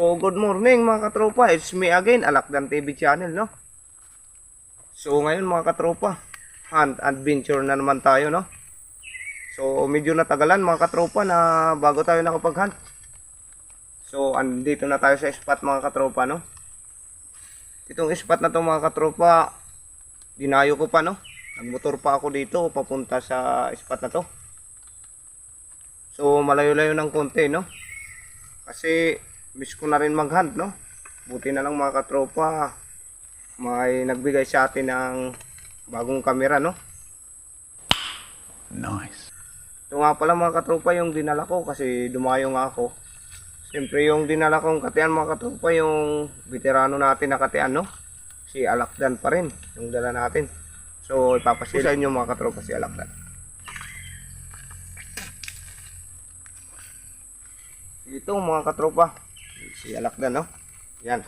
So, good morning mga katropa. It's me again, Alakdan TV channel, no? So, ngayon mga katropa, hunt adventure na naman tayo, no? So, medyo natagalan mga katropa na bago tayo nakapag-hunt. So, andito na tayo sa spot mga katropa, no? Itong spot na to mga katropa, dinayo ko pa, no? Nagmotor pa ako dito papunta sa spot na to. So, malayo-layo ng konti, no? Kasi miss ko na rin mag-hunt, no? Buti na lang mga katropa, may nagbigay sa atin ng bagong kamera, no? Nice. Ito nga pala mga katropa yung dinala ko kasi dumayo nga ako. Siyempre yung dinala kong katian mga katropa, yung veterano natin na katian, no? Si Alakdan pa rin yung dala natin. So ipapasila inyo mga katropa si Alakdan. Ito mga katropa, si Alakdan, no? Yan.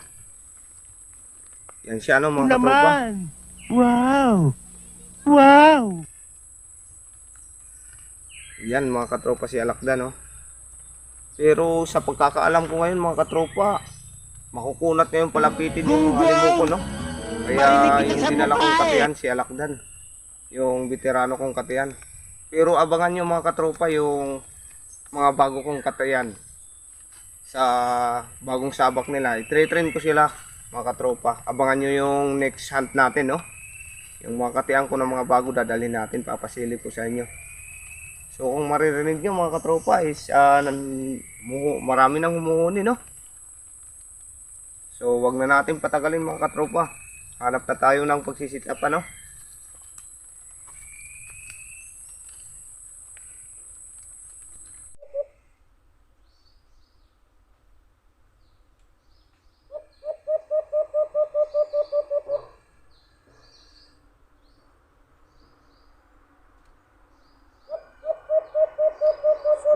Yan siya, no mga katropa. Naman! Wow! Wow! Yan mga katropa si Alakdan, no? Pero sa pagkakaalam ko ngayon mga katropa, makukunat na yung palapitin yung halimuko, no? Kaya yung dinala kong katiyan si Alakdan, yung veterano kong katiyan. Pero abangan nyo mga katropa yung mga bago kong katiyan sa bagong sabak nila. I-train ko sila mga katropa. Abangan nyo yung next hunt natin, no? Yung mga katiyan ko ng mga bago dadalhin natin, papasilip ko sa inyo. So kung maririnig nyo mga katropa is marami nang humuhuni, no? So wag na natin patagalin mga katropa. Hanap na tayo ng pagsisit up, no?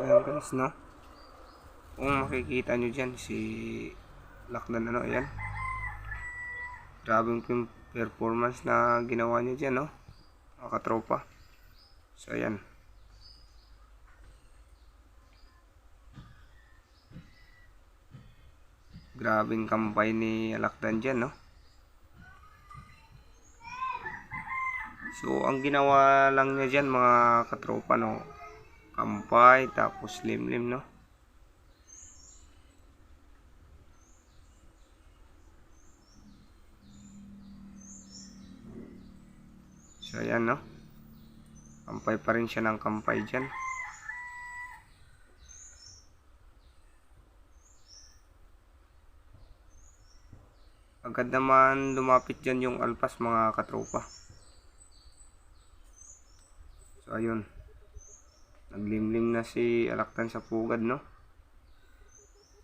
Ayan guys, no? Kung makikita nyo dyan si Lakdan, ano, ayan. Grabe yung performance na ginawa niya dyan, no? Mga katropa. So ayan. Grabing kampay ni Lakdan dyan, no? So ang ginawa lang niya dyan mga katropa, no? Kampay, tapos limlim, no? So ayan, no? Kampay pa rin siya ng kampay dyan. Agad naman lumapit dyan yung alpas mga katropa. So ayun, naglimlim na si Alakdan sa pugad, no?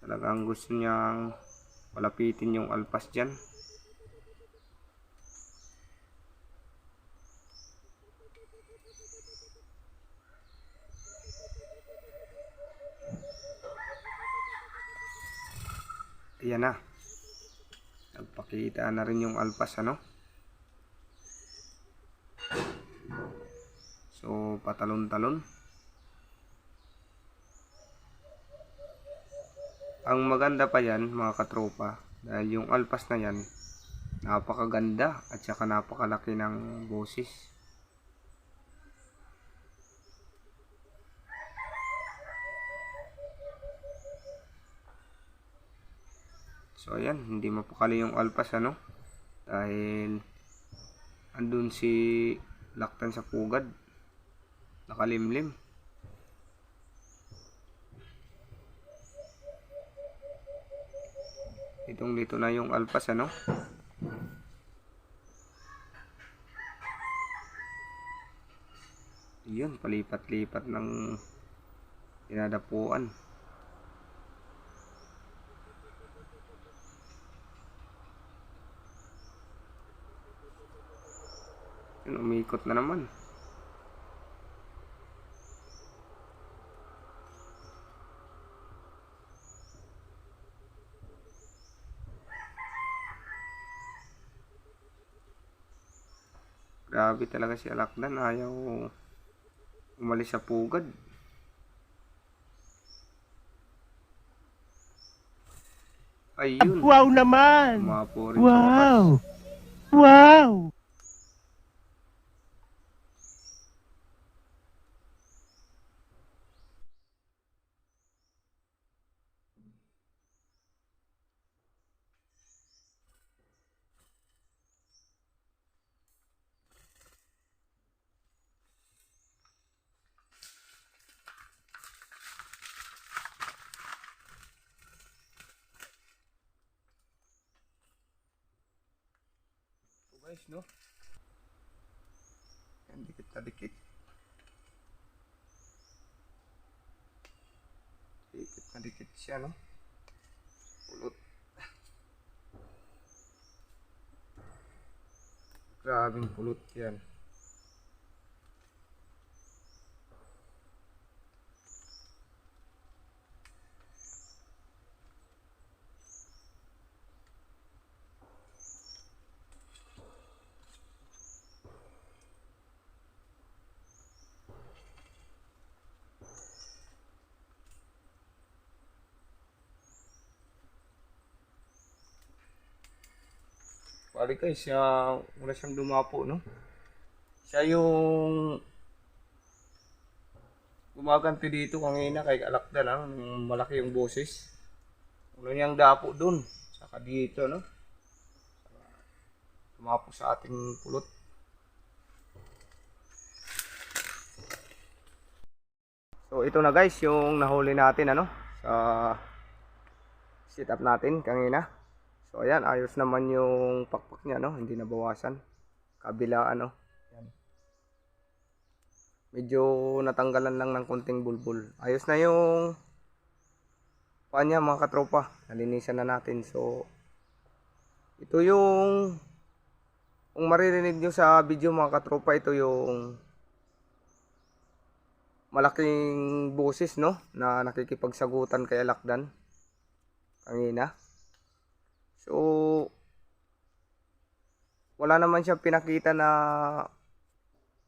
Talagang gusto niyang palapitin yung alpas dyan. Ayan na, nagpakita na rin yung alpas, ano? So patalon-talon. Ang maganda pa yan mga katropa, dahil yung alpas na yan napakaganda at saka napakalaki ng boses. So ayan, hindi mapakali yung alpas, ano? Dahil andun si Lakdan sa pugad, nakalimlim. Itong dito na yung alpas, ano? Yun, palipat-lipat ng dinadapuan. Yun, umikot na naman. Grabe talaga si Alakdan, ayaw umalis sa pugad. Ayun. Wow naman! Umapo rin sa wakas. Wow! Wow! So guys, no? Yan, dikit na dikit. Dikit na dikit siya, no? Pulot. Grabing pulot yan. Bali guys, wala siyang dumapo, no? Siya yung gumaganti dito kanina kay Alakdan, no? Yung malaki yung boses. Ulo niyang dapo dun. Saka dito, no? Dumapo sa ating pulot. So ito na guys, yung nahuli natin, ano? Sa sit up natin kanina. So ayan, ayos naman yung pakpak niya, no? Hindi nabawasan. Kabila, ano? Yan. Medyo natanggalan lang ng konting bulbul. Ayos na yung paa niya, mga katropa. Nalinisan na natin. So ito yung kung maririnig nyo sa video, mga katropa, ito yung malaking boses, no? Na nakikipagsagutan kay Alakdan kanina. So wala naman siya pinakita na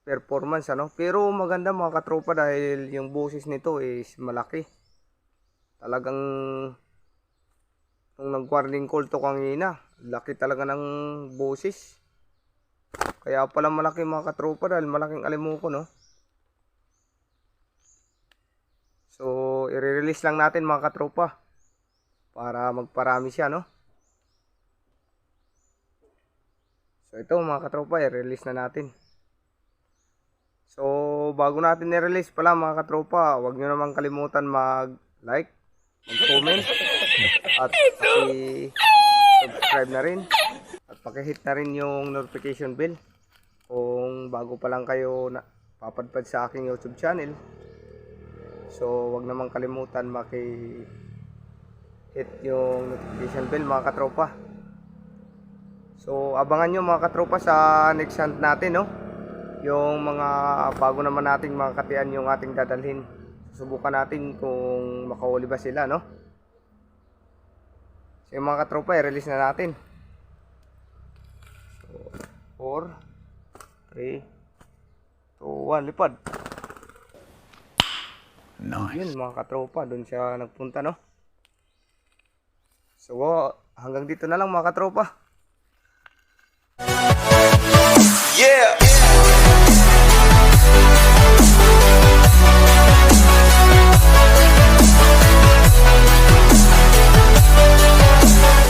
performance, ano, pero maganda, mga katropa, dahil yung boses nito is malaki. Talagang nung nag-warning call to kanina, laki talaga ng boses. Kaya pala malaki, mga katropa, dahil malaking alimuko, no? So i-release lang natin, mga katropa, para magparami siya, no? So ito, mga katropa, i-release na natin. So bago natin i-release pala, mga katropa, huwag nyo naman kalimutan mag-like, mag-comment, at subscribe na rin. At pakihit na rin yung notification bell kung bago pa lang kayo papadpad sa aking YouTube channel. So huwag naman kalimutan hit yung notification bell, mga katropa. So abangan nyo, mga katropa, sa next hunt natin, no? Yung mga bago naman nating mga katian yung ating dadalhin. Susubukan natin kung makahuli ba sila, no? So yung mga katropa, i-release na natin. So 4 3 2 1, lipad. Nice. Yun, mga katropa, doon siya nagpunta, no? So hanggang dito na lang, mga katropa.